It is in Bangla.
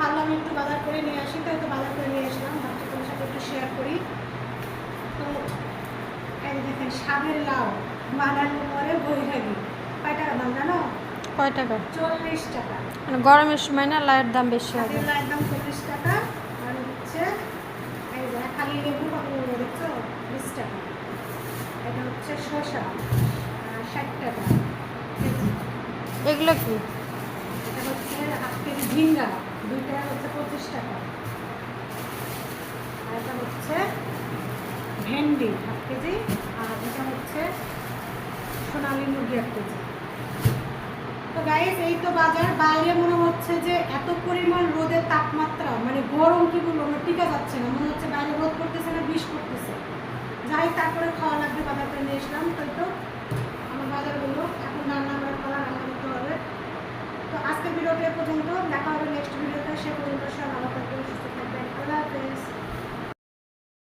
ভালো আমি একটু বাজার করে নিয়ে আসি, তো একটু বাজার করে নিয়ে আসলাম, ভাবছি তোমার সাথে একটু শেয়ার করি। তো এই দেখেন সাবের লাউ বানানো পরে বৈরাগী, কয় টাকা দাম জানো? কয় টাকা? 40 টাকা। মানে গরমের সময় না লাউয়ের দাম বেশি হবে। সাবের লাউয়ের দাম 40 টাকা। আর হচ্ছে এই যে খালি লেবু কত করে দেখছো? 20 টাকা। এটা হচ্ছে শসা 60 টাকা কেজি। এগুলো কি? এটা হচ্ছে হাফ কেজি ঝিঙ্গা, দুইটা হচ্ছে 25 টাকা। আর এটা হচ্ছে ভেন্ডি হাফ কেজি। আর এটা হচ্ছে সোনালী মুরগি 1 কেজি। তো গাইস এই তো বাজার। বাইরে মনে হচ্ছে যে এত পরিমাণ রোদের তাপমাত্রা, মানে গরম কি বলবো, আমার টিকা যাচ্ছে না, মনে হচ্ছে বাইরে রোদ করতেছে না বিষ করতেছে। যাই তারপরে খাওয়া লাগবে, বাজার করে নিয়ে এসলাম। তো এই তো আমার বাজারগুলো এখন রান্না করে খাওয়া রান্না করতে হবে। তো আজকের ভিডিওটা পর্যন্ত